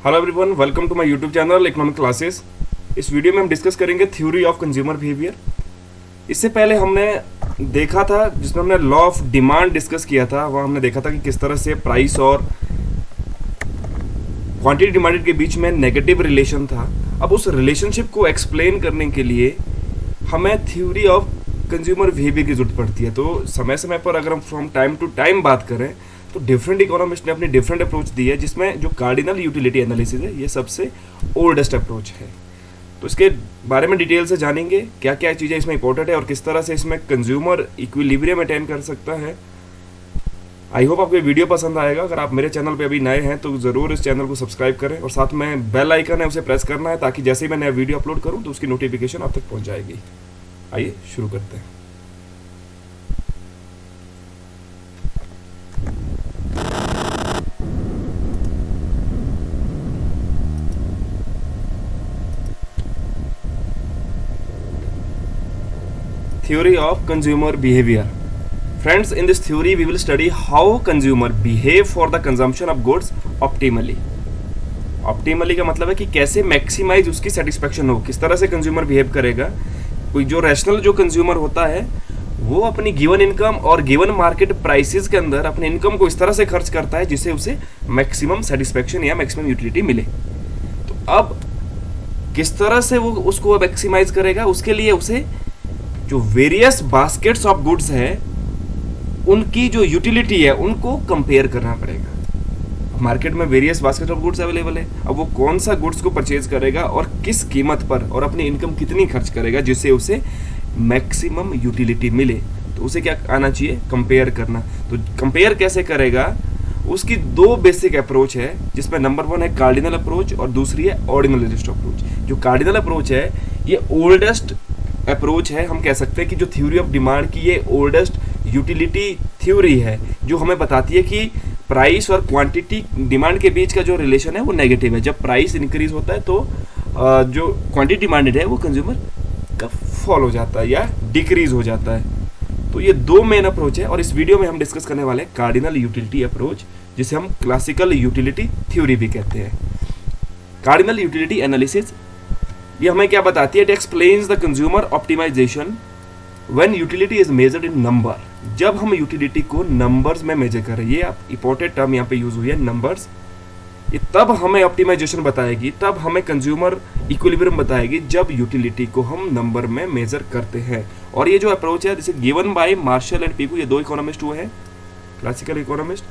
Hello everyone, welcome to my YouTube channel economic classes. इस video में हम discuss करेंगे थ्योरी ऑफ कंज्यूमर बिहेवियर। इससे पहले हमने देखा था, जिसमें हमने लॉ ऑफ डिमांड डिस्कस किया था, वहाँ हमने देखा था कि किस तरह से प्राइस और क्वांटिटी डिमांडेड के बीच में नेगेटिव रिलेशन था। अब उस रिलेशनशिप को एक्सप्लेन करने के लिए हमें थ्योरी ऑफ कंज्यूमर बिहेवियर की जरूरत पड़ती है। तो समय समय पर अगर हम फ्रॉम टाइम टू टाइम बात करें तो डिफरेंट इकोनॉमिस्ट ने अपनी डिफरेंट अप्रोच दी है, जिसमें जो कार्डिनल यूटिलिटी एनालिसिस है ये सबसे ओल्डेस्ट अप्रोच है। तो इसके बारे में डिटेल से जानेंगे क्या क्या चीज़ें इसमें इंपॉर्टेंट है और किस तरह से इसमें कंज्यूमर इक्विलिब्रियम अटेन कर सकता है। आई होप आपको ये वीडियो पसंद आएगा। अगर आप मेरे चैनल पे अभी नए हैं तो ज़रूर इस चैनल को सब्सक्राइब करें और साथ में बेल आइकन है उसे प्रेस करना है, ताकि जैसे ही मैं नया वीडियो अपलोड करूँ तो उसकी नोटिफिकेशन आप तक पहुँच जाएगी। आइए शुरू करते हैं। Theory of consumer behavior. Friends, in this theory we will study how consumer behave for the consumption of goods optimally. Optimally का मतलब है कि कैसे मैक्सिमाइज उसकी सेटिस्फेक्शन हो, किस तरह से कंज्यूमर बिहेव करेगा। कोई जो रैशनल जो कंज्यूमर होता है वो अपनी गिवन इनकम और गिवन मार्केट प्राइसेस के अंदर अपने इनकम को इस तरह से खर्च करता है जिससे उसे मैक्सिमम सेटिस्फेक्शन या मैक्सिमम यूटिलिटी मिले। तो अब किस तरह से वो उसको मैक्सिमाइज करेगा, उसके लिए उसे जो वेरियस बास्केट्स ऑफ गुड्स है उनकी जो यूटिलिटी है उनको कंपेयर करना पड़ेगा। मार्केट में various basket of goods available है, अब वो कौन सा गुड्स को परचेज करेगा और किस कीमत पर और अपनी इनकम कितनी खर्च करेगा जिससे उसे मैक्सिमम यूटिलिटी मिले। तो उसे क्या आना चाहिए, कंपेयर करना। तो कंपेयर कैसे करेगा, उसकी दो बेसिक अप्रोच है, जिसमें नंबर वन है कार्डिनल अप्रोच और दूसरी है ऑर्डिनलिस्ट अप्रोच। जो कार्डिनल अप्रोच है ये ओल्डेस्ट अप्रोच है। हम कह सकते हैं कि जो थ्योरी ऑफ डिमांड की ये ओल्डेस्ट यूटिलिटी थ्योरी है, जो हमें बताती है कि प्राइस और क्वांटिटी डिमांड के बीच का जो रिलेशन है वो नेगेटिव है। जब प्राइस इंक्रीज होता है तो जो क्वांटिटी डिमांडेड है वो कंज्यूमर का फॉल हो जाता है या डिक्रीज हो जाता है। तो ये दो मेन अप्रोच है और इस वीडियो में हम डिस्कस करने वाले हैं कार्डिनल यूटिलिटी अप्रोच, जिसे हम क्लासिकल यूटिलिटी थ्योरी भी कहते हैं। कार्डिनल यूटिलिटी एनालिसिस ये हमें क्या बताती है, it explains the consumer optimization when utility is measured in number. जब हम यूटिलिटी को नंबर्स में मेजर करें, ये आप इंपॉर्टेंट टर्म यहाँ पे यूज हुई है नंबर्स, ये तब हमें ऑप्टिमाइजेशन बताएगी, तब हमें कंज्यूमर इक्विलिब्रियम बताएगी जब यूटिलिटी को हम नंबर में मेजर करते हैं। और ये जो अप्रोच है this is given by martial and Piku, ये दो इकोनॉमिस्ट हुए हैं क्लासिकल इकोनॉमिस्ट।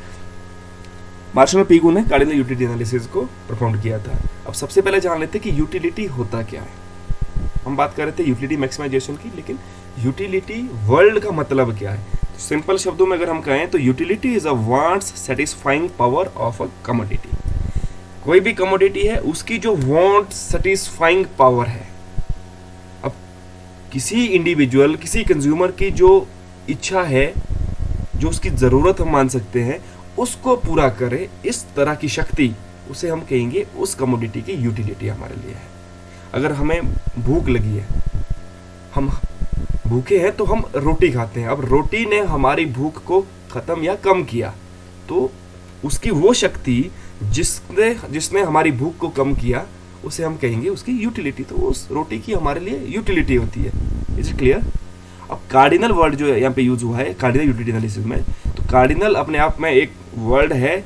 मार्शल और पीकू ने कार्डिनल यूटिलिटी एनालिसिस को परफॉर्म किया था। अब सबसे पहले जान लेते हैं कि यूटिलिटी होता क्या है। हम बात कर रहे थे यूटिलिटी मैक्सिमाइजेशन की, लेकिन यूटिलिटी वर्ल्ड का मतलब क्या है। तो सिंपल शब्दों में अगर हम कहें तो utility is a wants satisfying power of a commodity. कोई भी कमोडिटी है उसकी जो वांट सेटिस्फाइंग पावर है। अब किसी इंडिविजुअल, किसी कंज्यूमर की जो इच्छा है, जो उसकी जरूरत हम मान सकते हैं, उसको पूरा करे इस तरह की शक्ति, उसे हम कहेंगे उस कमोडिटी की यूटिलिटी हमारे लिए है। अगर हमें भूख लगी है, हम भूखे हैं तो हम रोटी खाते हैं। अब रोटी ने हमारी भूख को खत्म या कम किया, तो उसकी वो शक्ति जिसने हमारी भूख को कम किया उसे हम कहेंगे उसकी यूटिलिटी। तो उस रोटी की हमारे लिए यूटिलिटी होती है। Is it clear? अब कार्डिनल वर्ड जो यहाँ पे यूज हुआ है कार्डिनल यूटिलिटी एनालिसिस में, तो कार्डिनल अपने आप में एक वर्ड है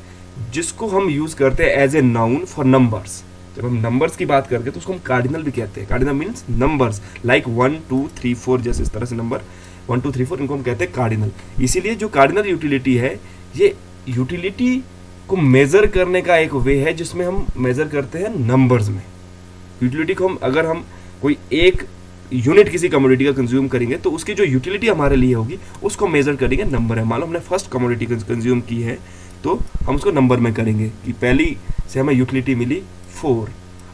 जिसको हम यूज करते हैं as a noun for numbers. जब हम नंबर्स की बात करते हैं तो उसको हम कार्डिनल भी कहते हैं। कार्डिनल मीन्स नंबर्स, लाइक 1 2 3 4, जैसे इस तरह से नंबर 1 2 3 4, इनको हम कहते हैं कार्डिनल। इसीलिए जो कार्डिनल यूटिलिटी है ये यूटिलिटी को मेजर करने का एक वे है, जिसमें हम मेजर करते हैं नंबर्स में। यूटिलिटी को अगर हम कोई एक यूनिट किसी कमोडिटी का कंज्यूम करेंगे तो उसकी जो यूटिलिटी हमारे लिए होगी उसको मेजर करेंगे नंबर है। मान लो हमने फर्स्ट कमोडिटी कंज्यूम की है तो हम उसको नंबर में करेंगे कि पहली से हमें यूटिलिटी मिली 4।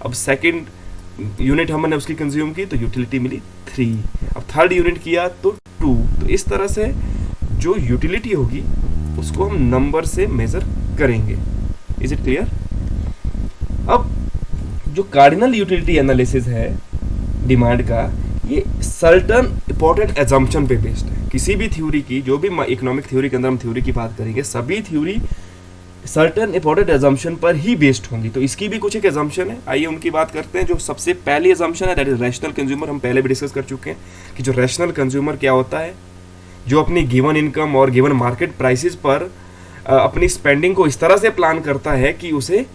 अब सेकंड यूनिट हमने उसकी कंज्यूम की तो यूटिलिटी मिली 3। अब थर्ड यूनिट किया तो 2। तो इस तरह से जो यूटिलिटी होगी उसको हम नंबर से मेजर करेंगे। Is it clear? अब जो कार्डिनल यूटिलिटी एनालिसिस है डिमांड का, ये सर्टन इंपॉर्टेंट एजम्पशन पे बेस्ड है। किसी भी थ्योरी की, जो भी इकोनॉमिक थ्योरी के अंदर हम थ्योरी की बात करेंगे, सभी थ्योरी सर्टेन इंपॉर्टेंट एजम्पशन पर ही बेस्ड होंगी। तो इसकी भी कुछ एक एजम्पशन है, आइए उनकी बात करते हैं। जो सबसे पहली एजम्पशन है दैट इज रैशनल कंज्यूमर। हम पहले भी डिस्कस कर चुके हैं कि जो रैशनल कंज्यूमर क्या होता है, जो अपनी गिवन इनकम और गिवन मार्केट प्राइसेस पर अपनी स्पेंडिंग को इस तरह से प्लान करता है कि उसे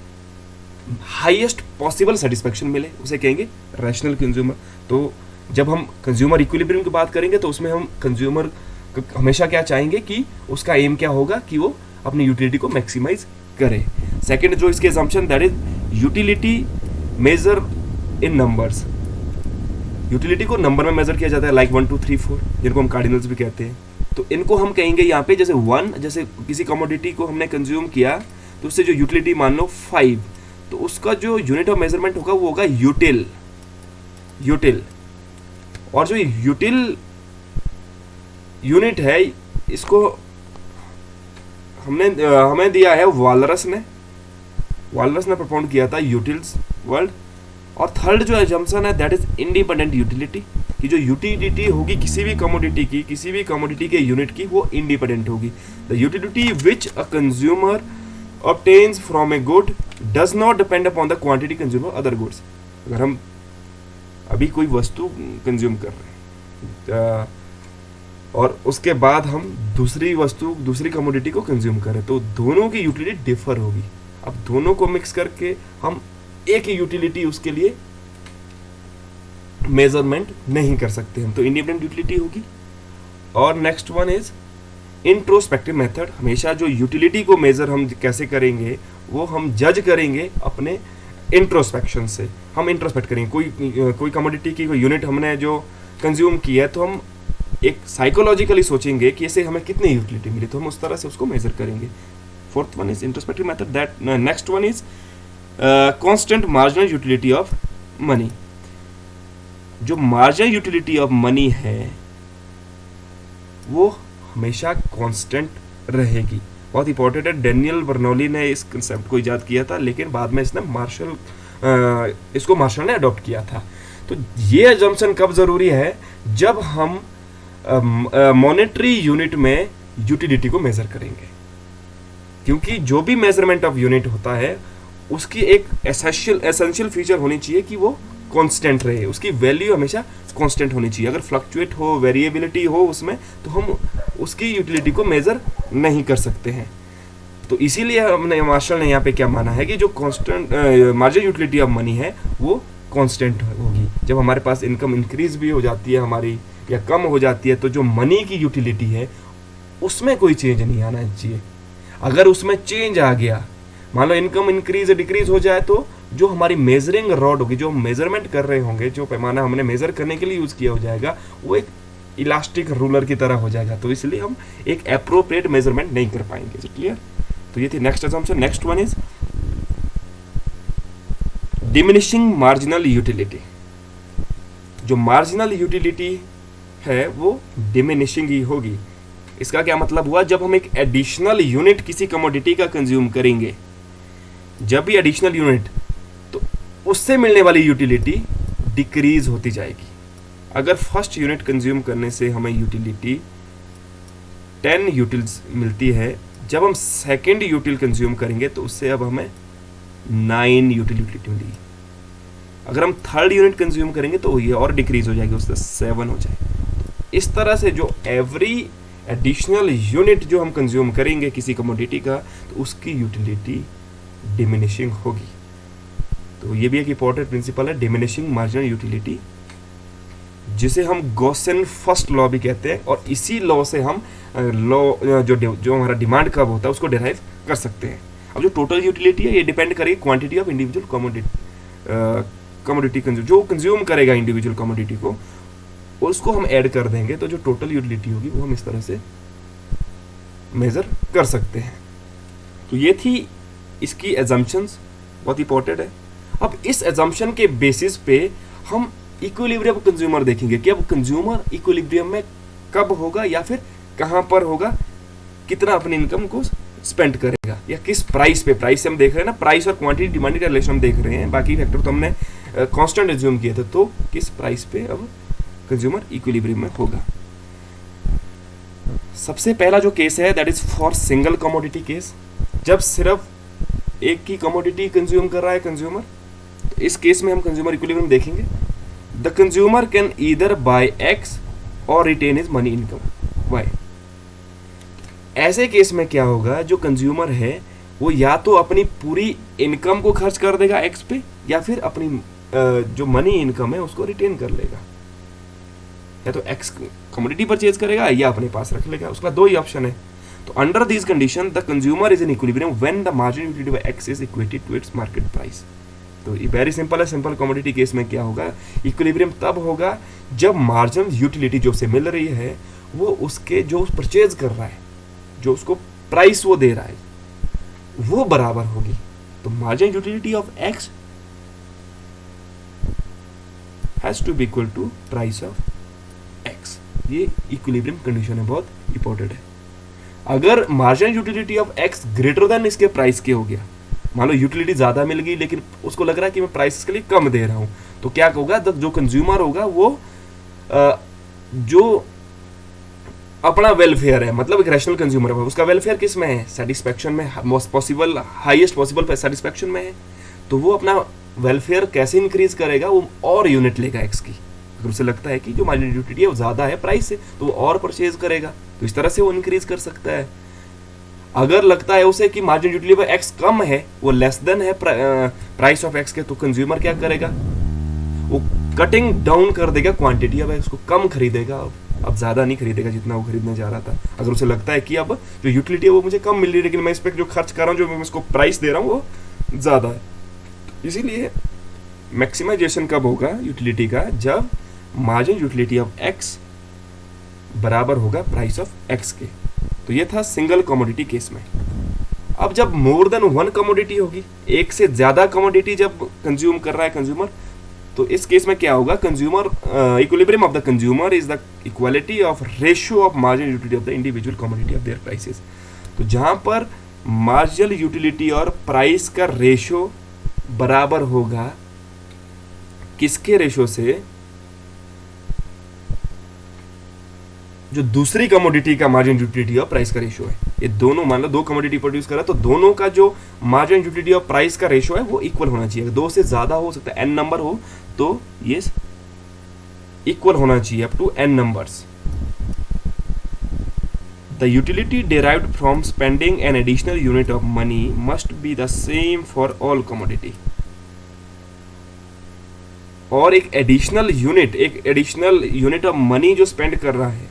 हाईएस्ट पॉसिबल सेटिस्फेक्शन मिले, उसे कहेंगे रैशनल कंज्यूमर। तो जब हम कंज्यूमर इक्विलिब्रियम की बात करेंगे तो उसमें हम कंज्यूमर हमेशा क्या चाहेंगे कि उसका एम क्या होगा कि वो अपनी यूटिलिटी को मैक्सिमाइज करे। सेकंड जो इसके assumption that is utility measure in numbers. Utility को नंबर में मेजर किया जाता है, लाइक 1 2 3 4, जिनको हम कार्डिनल्स भी कहते हैं। तो इनको हम कहेंगे यहाँ पे जैसे 1, जैसे किसी कमोडिटी को हमने कंज्यूम किया तो उससे जो यूटिलिटी मान लो 5, तो उसका जो यूनिट ऑफ मेजरमेंट होगा वो होगा यूटिल। और जो यूटिल यूनिट है इसको हमें दिया है वालरस ने प्रपोज किया था यूटिल्स वर्ल्ड। और थर्ड जो एजम्पशन है दैट इज इंडिपेंडेंट यूटिलिटी, कि जो यूटिलिटी होगी किसी भी कमोडिटी के यूनिट की वो इंडिपेंडेंट होगी। The utility which a consumer obtains from a good does not depend upon the quantity consumed of other goods। अगर हम अभी कोई वस्तु कंज्यूम कर रहे हैं और उसके बाद हम दूसरी कमोडिटी को कंज्यूम करें तो दोनों की यूटिलिटी डिफर होगी। अब दोनों को मिक्स करके हम एक ही यूटिलिटी उसके लिए मेजरमेंट नहीं कर सकते हम, तो इंडिपेंडेंट यूटिलिटी होगी। और next one is introspective method. हमेशा जो यूटिलिटी को मेजर हम कैसे करेंगे वो हम जज करेंगे अपने इंट्रोस्पेक्शन से। हम इंट्रोस्पेक्ट करेंगे कोई कमोडिटी की कोई यूनिट हमने जो कंज्यूम की है तो हम एक साइकोलॉजिकली सोचेंगे कि इससे हमें कितनी यूटिलिटी मिली, तो हम उस तरह से उसको मेजर करेंगे। Fourth one is introspective method. That next one is constant marginal utility of money. जो मार्जिनल यूटिलिटी ऑफ मनी है वो हमेशा कांस्टेंट रहेगी। बहुत इंपॉर्टेंट है, डेनियल बर्नौली ने इस कंसेप्ट को इजाद किया था, लेकिन बाद में इसने इसको मार्शल ने अडॉप्ट किया था। तो ये अजम्पशन कब जरूरी है, जब हम मॉनेटरी यूनिट में यूटिलिटी को मेजर करेंगे, क्योंकि जो भी मेजरमेंट ऑफ यूनिट होता है उसकी एक एसेंशियल फीचर होनी चाहिए कि वो कांस्टेंट रहे, उसकी वैल्यू हमेशा कांस्टेंट होनी चाहिए। अगर फ्लक्चुएट हो, वेरिएबिलिटी हो उसमें, तो हम उसकी यूटिलिटी को मेजर नहीं कर सकते हैं। तो इसीलिए हमने मार्शल ने यहाँ पे क्या माना है कि जो constant marginal utility of money है वो कांस्टेंट होगी। जब हमारे पास इनकम इंक्रीज भी हो जाती है हमारी या कम हो जाती है, तो जो मनी की यूटिलिटी है उसमें कोई चेंज नहीं आना चाहिए। अगर उसमें चेंज आ गया, मान लो इनकम इंक्रीज डिक्रीज हो जाए, तो जो हमारी मेजरिंग रॉड होगी, जो हम मेजरमेंट कर रहे होंगे, जो पैमाना हमने मेजर करने के लिए यूज किया हो जाएगा, वो एक इलास्टिक रूलर की तरह हो जाएगा। तो इसलिए हम एक एप्रोप्रिएट मेजरमेंट नहीं कर पाएंगे। क्लियर? तो ये थी next assumption. Next one is diminishing marginal utility. जो मार्जिनल यूटिलिटी है वो डिमिनिशिंग ही होगी। इसका क्या मतलब हुआ, जब हम एक एडिशनल यूनिट किसी कमोडिटी का कंज्यूम करेंगे, जब भी एडिशनल यूनिट, तो उससे मिलने वाली यूटिलिटी डिक्रीज होती जाएगी। अगर फर्स्ट यूनिट कंज्यूम करने से हमें यूटिलिटी 10 यूटिल्स मिलती है, जब हम सेकेंड यूटिल कंज्यूम करेंगे तो उससे अब हमें 9 यूटिलिटी मिलेगी। अगर हम थर्ड यूनिट कंज्यूम करेंगे तो ये और डिक्रीज हो जाएगी, उससे 7 हो जाएगी। इस तरह से जो एवरी एडिशनल यूनिट जो हम कंज्यूम करेंगे किसी कमोडिटी का, तो उसकी यूटिलिटी डिमिनिशिंग होगी। तो ये भी एक इंपॉर्टेंट प्रिंसिपल है, डिमिनिशिंग मार्जिनल यूटिलिटी, जिसे हम गॉसेन फर्स्ट लॉ भी कहते हैं। और इसी लॉ से हम लॉ जो हमारा डिमांड कर्व होता है उसको डिराइव कर सकते हैं। अब जो टोटल यूटिलिटी है ये डिपेंड करेगी क्वांटिटी ऑफ इंडिविजुअल कमोडिटी जो कंज्यूम करेगा इंडिविजुअल कमोडिटी को, उसको हम ऐड कर देंगे, तो जो टोटल यूटिलिटी होगी वो हम इस तरह से मेजर कर सकते हैं। तो ये थी इसकी एजम्पशंस, बहुत इंपॉर्टेंट है। अब इस एजम्पशन के बेसिस पे हम इक्विलिब्रियम कंज्यूमर देखेंगे कि अब कंज्यूमर इक्विलिब्रियम में कब होगा या फिर कहाँ पर होगा, कितना अपनी इनकम को स्पेंड करेगा या किस प्राइस पे। प्राइस से हम देख रहे हैं ना, प्राइस और क्वांटिटी डिमांड का रिलेशन हम देख रहे हैं, बाकी फैक्टर तो हमने कांस्टेंट एज्यूम किए थे। तो किस प्राइस पे अब कंज्यूमर इक्विलिब्रियम में होगा। सबसे पहला जो केस है that is for single commodity case. जब सिर्फ एक ही कमोडिटी कंज्यूम कर रहा है कंज्यूमर, तो इस केस में हम कंज्यूमर इक्विलिब्रियम देखेंगे। The consumer can either buy x और retain his money income y. ऐसे केस में क्या होगा, जो कंज्यूमर है वो या तो अपनी पूरी इनकम को खर्च कर देगा एक्स पे, या फिर अपनी जो मनी इनकम है उसको रिटेन कर लेगा। या तो एक्स कमोडिटी परचेज करेगा या अपने पास रख लेगा, उसका दो ही ऑप्शन है। तो under this condition the consumer is in equilibrium when the margin utility by X is equated to its market price. तो ये वेरी सिंपल है। सिंपल कमोडिटी केस में क्या होगा, इक्विलिब्रियम तब होगा जब मार्जिन यूटिलिटी जो उसे मिल रही है वो उसके जो परचेज कर रहा है, जो उसको प्राइस वो दे रहा है, वो बराबर होगी। तो margin utility of X has to be equal to price of X. ये इक्विलिब्रियम कंडीशन है, बहुत इंपॉर्टेंट है। अगर margin utility of X greater than इसके प्राइस के हो गया, मान लो यूटिलिटी ज्यादा मिल गई लेकिन उसको लग रहा है कि मैं प्राइस के लिए कम दे रहा हूं, तो क्या होगा, जो कंज्यूमर होगा वो जो अपना वेलफेयर है, मतलब एक रैशनल कंज्यूमर है, उसका वेलफेयर किस में है, सेटिस्फैक्शन में, most possible highest possible satisfaction में है। तो वो अपना वेलफेयर कैसे इंक्रीज करेगा, वो और यूनिट लेगा एक्स की। अगर उसे लगता है कि जो मार्जिन यूटिलिटी है वो ज्यादा है प्राइस से, तो वो और परचेज करेगा, तो इस तरह से वो इंक्रीज कर सकता है। अगर लगता है उसे कि मार्जिन यूटिलिटी बाय एक्स कम है, वो लेस देन है प्राइस ऑफ एक्स के, तो कंज्यूमर क्या करेगा, वो कटिंग डाउन कर देगा क्वांटिटी, अब उसको कम खरीदेगा, अब ज्यादा नहीं खरीदेगा जितना वो खरीदने जा रहा था। अगर उसे लगता है कि अब जो यूटिलिटी है वो मुझे कम मिल रही है, लेकिन मैं इस पर जो खर्च कर रहा हूँ, जो मैं इसको प्राइस दे रहा हूँ वो ज्यादा है। इसीलिए मैक्सिमाइजेशन कब होगा यूटिलिटी का, जब मार्जिन यूटिलिटी ऑफ एक्स बराबर होगा प्राइस ऑफ एक्स के। तो ये था सिंगल कमोडिटी केस में। अब जब मोर देन वन कमोडिटी होगी, एक से ज्यादा कमोडिटी जब कंज्यूम कर रहा है कंज्यूमर, तो इस केस में क्या होगा, consumer equilibrium of the consumer is the equality of ratio of marginal utility of the individual commodity of their prices. तो जहां पर मार्जिनल यूटिलिटी और प्राइस का रेशियो बराबर होगा किसके रेशियो से, जो दूसरी कमोडिटी का मार्जिन यूटिलिटी और प्राइस का रेशियो है। ये दोनों, मान लो दो कमोडिटी प्रोड्यूस करा, तो दोनों का जो मार्जिन यूटिलिटी और प्राइस का रेशियो है वो इक्वल होना चाहिए। अगर दो से ज्यादा हो सकता है, एन नंबर हो, तो ये इक्वल होना चाहिए up to N numbers. The utility derived from spending an additional unit of money must be the same for all commodity. और एक एडिशनल यूनिट ऑफ मनी जो स्पेंड कर रहा है,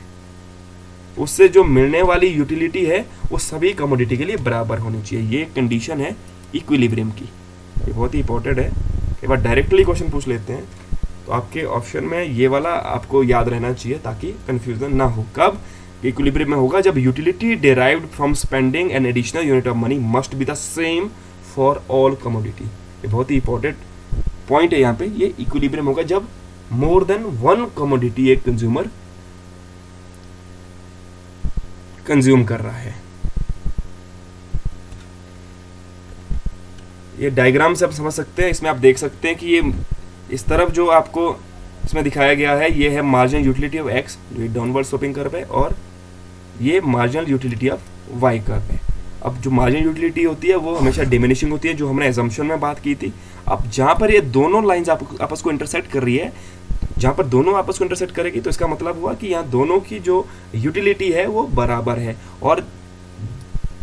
उससे जो मिलने वाली यूटिलिटी है वो सभी कमोडिटी के लिए बराबर होनी चाहिए। ये कंडीशन है इक्विलिब्रियम की, ये बहुत ही इंपॉर्टेंट है। एक बार डायरेक्टली क्वेश्चन पूछ लेते हैं, तो आपके ऑप्शन में ये वाला आपको याद रहना चाहिए ताकि कंफ्यूजन ना हो। कब इक्विलिब्रियम में होगा, जब utility derived from spending an additional unit of money must be the same for all commodity. ये बहुत ही इंपॉर्टेंट पॉइंट है यहाँ पे। ये इक्विलिब्रियम होगा जब मोर देन वन कमोडिटी एक कंज्यूमर कंज्यूम कर रहा है। ये डायग्राम से आप समझ सकते हैं, इसमें आप देख सकते हैं कि ये इस तरफ जो आपको इसमें दिखाया गया है, ये है मार्जिनल यूटिलिटी ऑफ एक्स जो डाउनवर्ड स्लोपिंग कर्व है, और ये marginal utility of Y curve है। अब जो मार्जिनल यूटिलिटी होती है वो हमेशा डिमिनिशिंग होती है, जो हमने एजम्पशन में बात की थी। अब जहाँ पर ये दोनों लाइंस आपस को इंटरसेक्ट कर रही है, जहाँ पर दोनों आपस को इंटरसेक्ट करेगी, तो इसका मतलब हुआ कि यहाँ दोनों की जो यूटिलिटी है वो बराबर है। और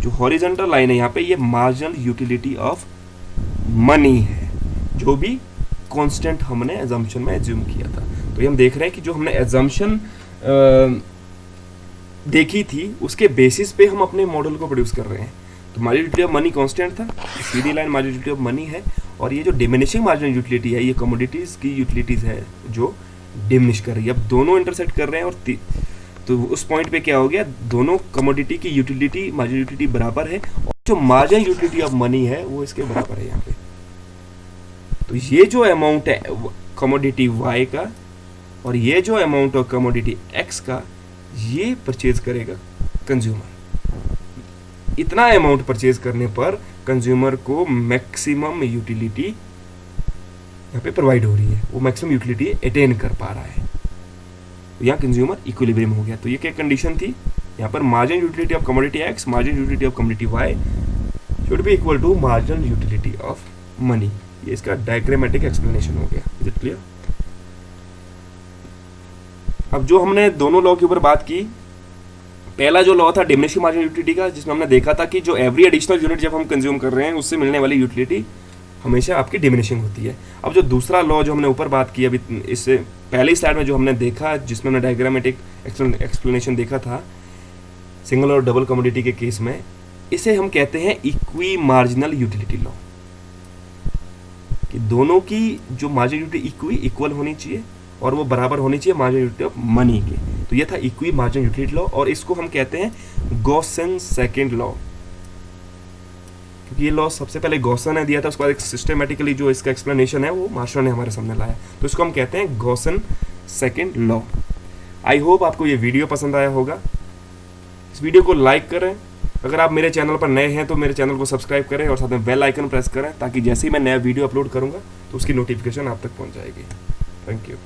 जो हॉरिजॉन्टल लाइन है यहाँ पे, ये मार्जिनल यूटिलिटी ऑफ मनी है, जो भी कांस्टेंट हमने एजम्पशन में एज्यूम किया था। तो ये हम देख रहे हैं कि जो हमने एजम्पशन देखी थी उसके बेसिस पे हम अपने मॉडल को प्रोड्यूस कर रहे हैं। तो marginal utility of money constant था, सीधी line marginal utility of money है, और ये जो डिमिनिशिंग मार्जिनल यूटिलिटी है, ये कमोडिटीज की यूटिलिटीज है जो डिमिनिश कर रही है। अब दोनों इंटरसेक्ट कर रहे हैं, और तो उस पॉइंट पे क्या हो गया, दोनों कमोडिटी की यूटिलिटी मार्जिनल यूटिलिटी बराबर है, और जो मार्जिनल यूटिलिटी ऑफ मनी है वो इसके बराबर है यहाँ पे। तो ये जो अमाउंट है कमोडिटी वाई का, और ये जो अमाउंट ऑफ कमोडिटी एक्स का, ये परचेज करेगा कंज्यूमर। इतना अमाउंट परचेज करने पर कंज्यूमर को मैक्सिमम यूटिलिटी यहाँ पे प्रोवाइड हो रही है, वो मैक्सिमम यूटिलिटी अटेन कर पा रहा है। तो यहाँ कंज्यूमर इक्विलिब्रियम हो गया। तो ये क्या कंडीशन थी, यहाँ पर margin utility of commodity X, margin utility of commodity Y, should be equal to marginal utility of money. ये इसका डायग्रामेटिक एक्सप्लेनेशन हो गया। Is it clear? अब जो हमने दोनों लॉ के ऊपर बात की, पहला जो लॉ था डिमिनिशिंग मार्जिनल यूटिलिटी का, जिसमें हमने देखा था कि जो एवरी एडिशनल यूनिट जब हम कंज्यूम कर रहे हैं उससे मिलने वाली यूटिलिटी हमेशा आपकी डिमिनिशिंग होती है। अब जो दूसरा लॉ जो हमने ऊपर बात की अभी इससे पहले स्लाइड में जो हमने देखा, जिसमें हमने डायग्रामेटिक एक्सप्लेनेशन देखा था सिंगल और डबल कमोडिटी के केस में, इसे हम कहते हैं इक्वी मार्जिनल यूटिलिटी लॉ, कि दोनों की जो मार्जिनल यूटिलिटी इक्वल होनी चाहिए और वो बराबर होनी चाहिए मार्जिनल यूटिलिटी ऑफ मनी के। तो ये था इक्वी मार्जिनल यूटिलिटी लॉ, और इसको हम कहते हैं गॉसन सेकंड लॉ, क्योंकि ये लॉ सबसे पहले गॉसन ने दिया था, उसके बाद एक सिस्टमेटिकली जो इसका एक्सप्लेनेशन है वो मार्शल ने हमारे सामने लाया, तो इसको हम कहते हैं Gaussian second law. I hope आपको ये वीडियो पसंद आया होगा। इस वीडियो को लाइक करें, अगर आप मेरे चैनल पर नए हैं तो मेरे चैनल को सब्सक्राइब करें और साथ में बेल आइकन प्रेस करें, ताकि जैसे ही मैं नया वीडियो अपलोड करूंगा तो उसकी नोटिफिकेशन आप तक पहुंच जाएगी। Thank you.